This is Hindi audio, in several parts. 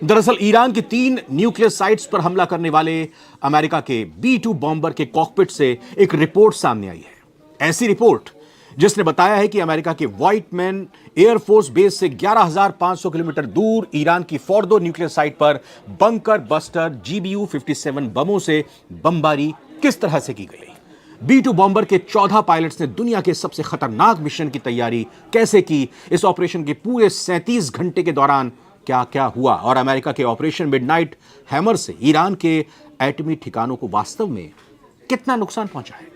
दरअसल ईरान की 3 न्यूक्लियर साइट्स पर हमला करने वाले अमेरिका के B-2 बॉम्बर के कॉकपिट से एक रिपोर्ट सामने आई है। ऐसी रिपोर्ट जिसने बताया है कि अमेरिका के व्हाइटमैन एयरफोर्स बेस से 11,500 किलोमीटर दूर ईरान की फोर्डो न्यूक्लियर साइट पर बंकर बस्टर GBU-57 बमों से बमबारी किस तरह से की गई। B-2 बॉम्बर के 14 पायलट्स ने दुनिया के सबसे खतरनाक मिशन की तैयारी कैसे की, इस ऑपरेशन के पूरे 37 घंटे के दौरान क्या क्या हुआ और अमेरिका के ऑपरेशन मिडनाइट हैमर से ईरान के एटमी ठिकानों को वास्तव में कितना नुकसान पहुंचा है।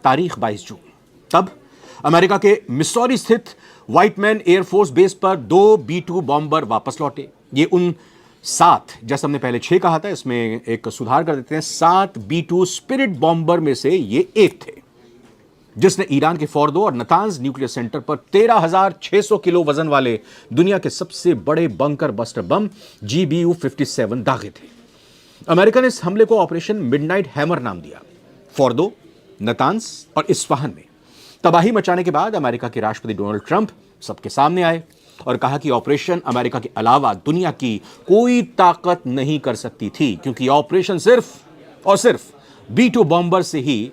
तारीख 22 जून, तब अमेरिका के मिसौरी स्थित व्हाइटमैन एयरफोर्स बेस पर 2 B-2 बॉम्बर वापस लौटे। ये उन 7, जैसे हमने पहले 6 कहा था, इसमें एक सुधार कर देते हैं, 7 B-2 स्पिरिट बॉम्बर में से ये एक थे जिसने ईरान के फोर्दो और नतांज न्यूक्लियर सेंटर पर 13,600 किलो वजन वाले दुनिया के सबसे बड़े बंकर बस्टर बम GBU-57 दागे थे। अमेरिका ने इस हमले को ऑपरेशन मिडनाइट हैमर नाम दिया। फोर्दो, नतांज और इस्फहान में तबाही मचाने के बाद अमेरिका के राष्ट्रपति डोनाल्ड ट्रंप सबके सामने आए और कहा कि ऑपरेशन अमेरिका के अलावा दुनिया की कोई ताकत नहीं कर सकती थी, क्योंकि ऑपरेशन सिर्फ और सिर्फ B-2 बॉम्बर से ही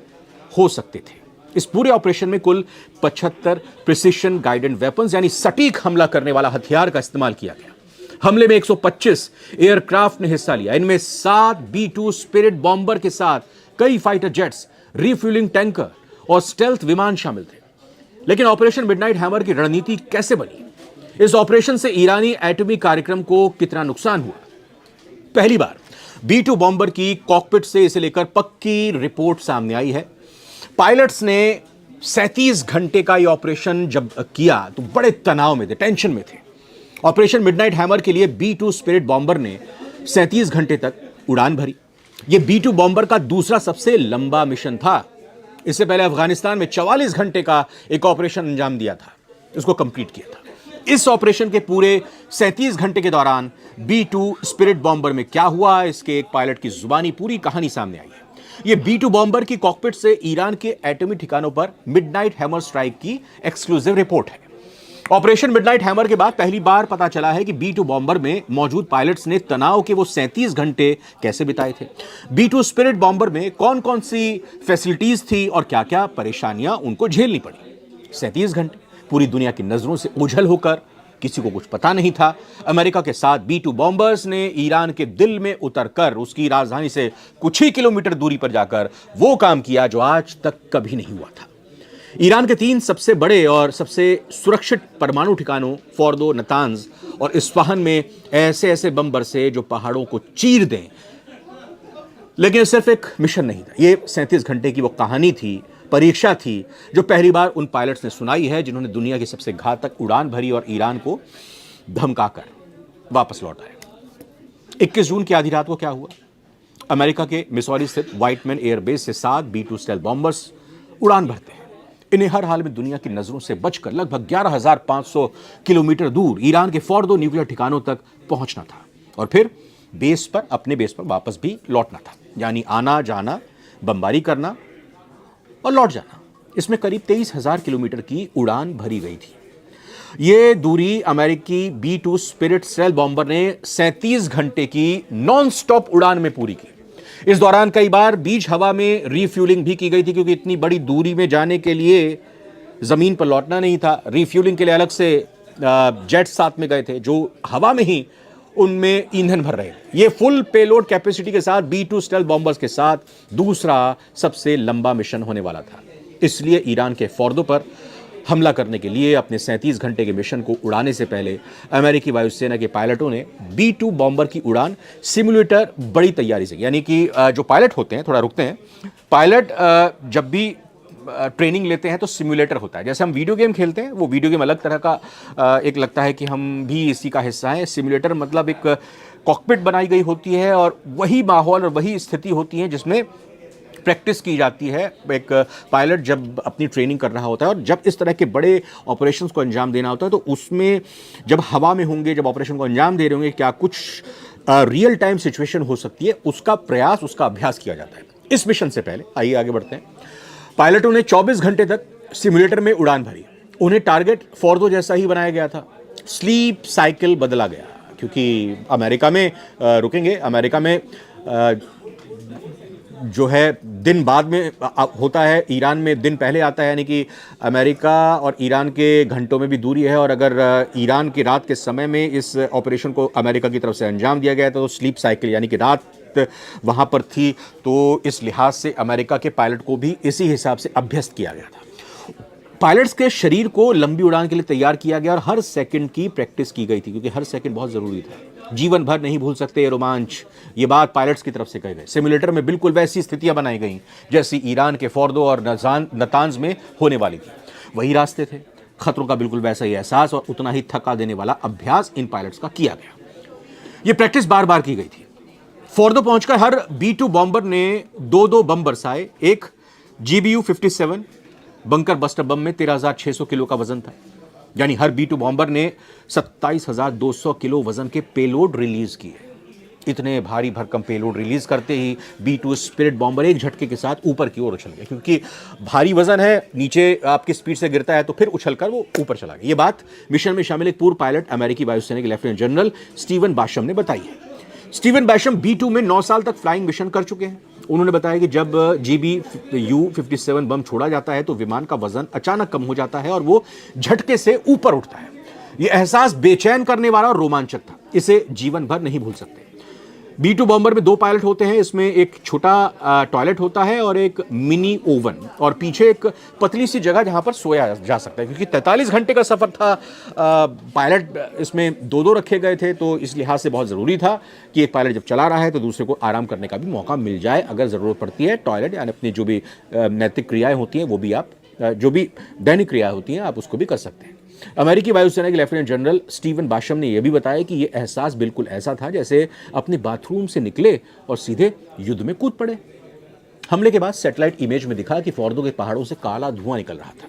हो सकते थे। इस पूरे ऑपरेशन में कुल 75 प्रिसिशन गाइडेड वेपन्स यानी सटीक हमला करने वाला हथियार का इस्तेमाल किया गया। हमले में 125 एयरक्राफ्ट ने हिस्सा लिया। इनमें 7 B-2 स्पिरिट बॉम्बर के साथ कई फाइटर जेट्स, रिफ्यूलिंग टैंकर और स्टेल्थ विमान शामिल थे। लेकिन ऑपरेशन मिडनाइट हैमर की रणनीति कैसे बनी? इस ऑपरेशन से ईरानी एटमी कार्यक्रम को कितना नुकसान हुआ? पहली बार B-2 बॉम्बर की कॉकपिट से इसे लेकर पक्की रिपोर्ट सामने आई है। पायलट्स ने 37 घंटे का यह ऑपरेशन जब किया तो बड़े तनाव में थे, टेंशन में थे। ऑपरेशन मिडनाइट हैमर के लिए B-2 स्पिरिट बॉम्बर ने 37 घंटे तक उड़ान भरी। यह B-2 बॉम्बर का दूसरा सबसे लंबा मिशन था। इससे पहले अफगानिस्तान में 44 घंटे का एक ऑपरेशन अंजाम दिया था, इसको कंप्लीट किया था। इस ऑपरेशन के पूरे 37 घंटे के दौरान B-2 स्पिरिट बॉम्बर में क्या हुआ, इसके एक पायलट की जुबानी पूरी कहानी सामने आई है। यह B-2 बॉम्बर की कॉकपिट से ईरान के एटमी ठिकानों पर मिडनाइट हैमर स्ट्राइक की एक्सक्लूसिव रिपोर्ट है। ऑपरेशन मिडनाइट हैमर के बाद पहली बार पता चला है कि B-2 बॉम्बर में मौजूद पायलट्स ने तनाव के वो 37 घंटे कैसे बिताए थे। B-2 स्पिरिट बॉम्बर में कौन कौन सी फैसिलिटीज थी और क्या क्या परेशानियां उनको झेलनी पड़ी। 37 घंटे पूरी दुनिया की नजरों से ओझल होकर, किसी को कुछ पता नहीं था। अमेरिका के साथ B-2 बॉम्बर्स ने ईरान के दिल में उतरकर उसकी राजधानी से कुछ ही किलोमीटर दूरी पर जाकर वो काम किया जो आज तक कभी नहीं हुआ था। ईरान के 3 सबसे बड़े और सबसे सुरक्षित परमाणु ठिकानों फोर्दो, नतांज और इस्फहान में ऐसे ऐसे बम बरसे जो पहाड़ों को चीर दें। लेकिन ये सिर्फ एक मिशन नहीं था, ये 37 घंटे की वो कहानी थी, परीक्षा थी जो पहली बार उन पायलट्स ने सुनाई है जिन्होंने दुनिया की सबसे घातक उड़ान भरी और ईरान को धमकाकर वापस लौटाया। 21 जून की आधी रात को क्या हुआ? अमेरिका के मिसौरी स्थित व्हाइटमैन एयरबेस से 7 B-2 स्टेल्थ बॉम्बर्स उड़ान भरते हैं। इन्हें हर हाल में दुनिया की नजरों से बचकर लगभग 11,500 किलोमीटर दूर ईरान के फोर्दो न्यूक्लियर ठिकानों तक पहुंचना था और फिर अपने बेस पर वापस भी लौटना था, यानी आना जाना, बमबारी करना और लौट जाना। इसमें करीब 23,000 किलोमीटर की उड़ान भरी गई थी। यह दूरी अमेरिकी B-2 स्पिरिट स्टेल्थ बॉम्बर ने 37 घंटे की नॉन स्टॉप उड़ान में पूरी की। इस दौरान कई बार बीच हवा में रिफ्यूलिंग भी की गई थी, क्योंकि इतनी बड़ी दूरी में जाने के लिए जमीन पर लौटना नहीं था। रिफ्यूलिंग के लिए अलग से जेट साथ में गए थे जो हवा में ही उनमें ईंधन भर रहे थे। ये फुल पेलोड कैपेसिटी के साथ B-2 स्टेल्थ बॉम्बर्स के साथ दूसरा सबसे लंबा मिशन होने वाला था। इसलिए ईरान के फोर्दो पर हमला करने के लिए अपने 37 घंटे के मिशन को उड़ाने से पहले अमेरिकी वायुसेना के पायलटों ने B-2 बॉम्बर की उड़ान सिमुलेटर बड़ी तैयारी से, यानी कि जो पायलट होते हैं, थोड़ा रुकते हैं, पायलट जब भी ट्रेनिंग लेते हैं तो सिमुलेटर होता है। जैसे हम वीडियो गेम खेलते हैं, वो वीडियो गेम अलग तरह का एक लगता है कि हम भी इसी का हिस्सा हैं। सिमुलेटर मतलब एक कॉकपिट बनाई गई होती है और वही माहौल और वही स्थिति होती है जिसमें प्रैक्टिस की जाती है। एक पायलट जब अपनी ट्रेनिंग कर रहा होता है और जब इस तरह के बड़े ऑपरेशंस को अंजाम देना होता है तो उसमें जब हवा में होंगे, जब ऑपरेशन को अंजाम दे रहे होंगे, क्या कुछ रियल टाइम सिचुएशन हो सकती है, उसका प्रयास, उसका अभ्यास किया जाता है। इस मिशन से पहले आइए आगे बढ़ते हैं। पायलटों ने 24 घंटे तक सिमुलेटर में उड़ान भरी। उन्हें टारगेट फोर्दो जैसा ही बनाया गया था। स्लीप साइकिल बदला गया, क्योंकि अमेरिका में रुकेंगे, अमेरिका में जो है दिन बाद में होता है, ईरान में दिन पहले आता है, यानी कि अमेरिका और ईरान के घंटों में भी दूरी है। और अगर ईरान की रात के समय में इस ऑपरेशन को अमेरिका की तरफ से अंजाम दिया गया तो स्लीप साइकिल यानी कि रात वहाँ पर थी, तो इस लिहाज से अमेरिका के पायलट को भी इसी हिसाब से अभ्यस्त किया गया था। पायलट्स के शरीर को लंबी उड़ान के लिए तैयार किया गया और हर सेकंड की प्रैक्टिस की गई थी, क्योंकि हर सेकंड बहुत जरूरी था। जीवन भर नहीं भूल सकते ये रोमांच, ये बात पायलट्स की तरफ से कही गई। सिमुलेटर में बिल्कुल वैसी स्थितियां बनाई गई जैसी ईरान के फोर्दो और नतांज में होने वाली थी। वही रास्ते थे, खतरों का बिल्कुल वैसा ही एहसास और उतना ही थका देने वाला अभ्यास इन पायलट्स का किया गया। ये प्रैक्टिस बार बार की गई थी। फोर्दो पहुंचकर हर B-2 बॉम्बर ने 2-2 बम बरसाए। एक GBU-57 बंकर बस्टर बम में 13,600 किलो का वजन था, यानी हर B-2 बॉम्बर ने 27,200 किलो वजन के पेलोड रिलीज किए। इतने भारी भरकम पेलोड रिलीज करते ही B-2 स्पिरिट बॉम्बर एक झटके के साथ ऊपर की ओर उछल गया, क्योंकि भारी वजन है, नीचे आपकी स्पीड से गिरता है तो फिर उछलकर वो ऊपर चला गया। ये बात मिशन में शामिल एक पूर्व पायलट अमेरिकी वायुसेना के लेफ्टिनेंट जनरल स्टीवन बाशम ने बताई है। स्टीवन बैशम B-2 में 9 साल तक फ्लाइंग मिशन कर चुके हैं। उन्होंने बताया कि जब GBU-57 बम छोड़ा जाता है तो विमान का वजन अचानक कम हो जाता है और वो झटके से ऊपर उठता है। यह एहसास बेचैन करने वाला और रोमांचक था, इसे जीवन भर नहीं भूल सकते। B-2 बॉम्बर में 2 पायलट होते हैं, इसमें एक छोटा टॉयलेट होता है और एक मिनी ओवन, और पीछे एक पतली सी जगह जहां पर सोया जा सकता है। क्योंकि 43 घंटे का सफर था, पायलट इसमें 2-2 रखे गए थे, तो इस लिहाज से बहुत ज़रूरी था कि एक पायलट जब चला रहा है तो दूसरे को आराम करने का भी मौका मिल जाए। अगर ज़रूरत पड़ती है टॉयलेट यानी अपनी जो भी नैतिक क्रियाएँ होती हैं वो भी आप, जो भी दैनिक क्रियाएँ होती हैं आप उसको भी कर सकते हैं। अमेरिकी वायुसेना के लेफ्टिनेंट जनरल स्टीवन बाशम ने यह भी बताया कि यह एहसास बिल्कुल ऐसा था जैसे अपने बाथरूम से निकले और सीधे युद्ध में कूद पड़े। हमले के बाद सैटेलाइट इमेज में दिखा कि फोर्दो के पहाड़ों से काला धुआं निकल रहा था।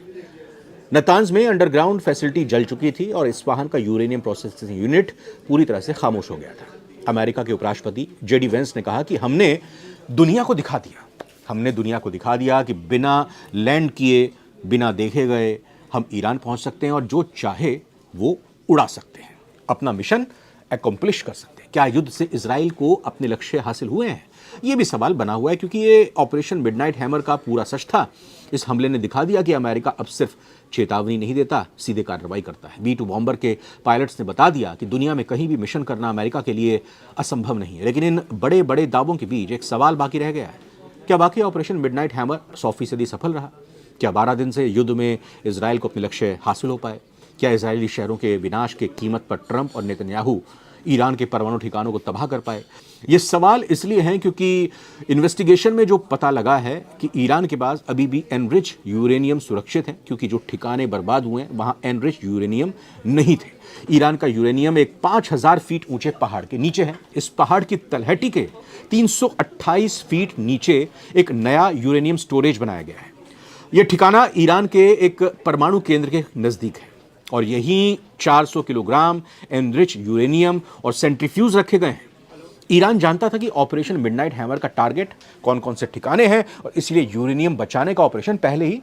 नतांज में अंडरग्राउंड फैसिलिटी जल चुकी थी और इस्फहान का यूरेनियम प्रोसेसिंग यूनिट पूरी तरह से खामोश हो गया था। अमेरिका के उपराष्ट्रपति JD वेंस ने कहा कि हमने दुनिया को दिखा दिया कि बिना लैंड किए, बिना देखे गए हम ईरान पहुंच सकते हैं और जो चाहे वो उड़ा सकते हैं, अपना मिशन अकम्प्लिश कर सकते हैं। क्या युद्ध से इजराइल को अपने लक्ष्य हासिल हुए हैं? ये भी सवाल बना हुआ है, क्योंकि ये ऑपरेशन मिडनाइट हैमर का पूरा सच था। इस हमले ने दिखा दिया कि अमेरिका अब सिर्फ चेतावनी नहीं देता, सीधे कार्रवाई करता है। B-2 बॉम्बर के पायलट्स ने बता दिया कि दुनिया में कहीं भी मिशन करना अमेरिका के लिए असंभव नहीं है। लेकिन इन बड़े बड़े दावों के बीच एक सवाल बाकी रह गया है, क्या बाकी ऑपरेशन मिडनाइट हैमर 100% सफल रहा? क्या 12 दिन से युद्ध में इजराइल को अपने लक्ष्य हासिल हो पाए? क्या इजरायली शहरों के विनाश के कीमत पर ट्रंप और नेतन्याहू ईरान के परमाणु ठिकानों को तबाह कर पाए? ये सवाल इसलिए हैं क्योंकि इन्वेस्टिगेशन में जो पता लगा है कि ईरान के पास अभी भी एनरिच यूरेनियम सुरक्षित है, क्योंकि जो ठिकाने बर्बाद हुए हैं वहां एनरिच यूरेनियम नहीं थे। ईरान का यूरेनियम एक 5000 फीट ऊंचे पहाड़ के नीचे है। इस पहाड़ की तलहटी के 328 फीट नीचे एक नया यूरेनियम स्टोरेज बनाया गया है। यह ठिकाना ईरान के एक परमाणु केंद्र के नजदीक है और यहीं 400 किलोग्राम एनरिच यूरेनियम और सेंट्रीफ्यूज रखे गए हैं। ईरान जानता था कि ऑपरेशन मिडनाइट हैमर का टारगेट कौन कौन से ठिकाने हैं और इसलिए यूरेनियम बचाने का ऑपरेशन पहले ही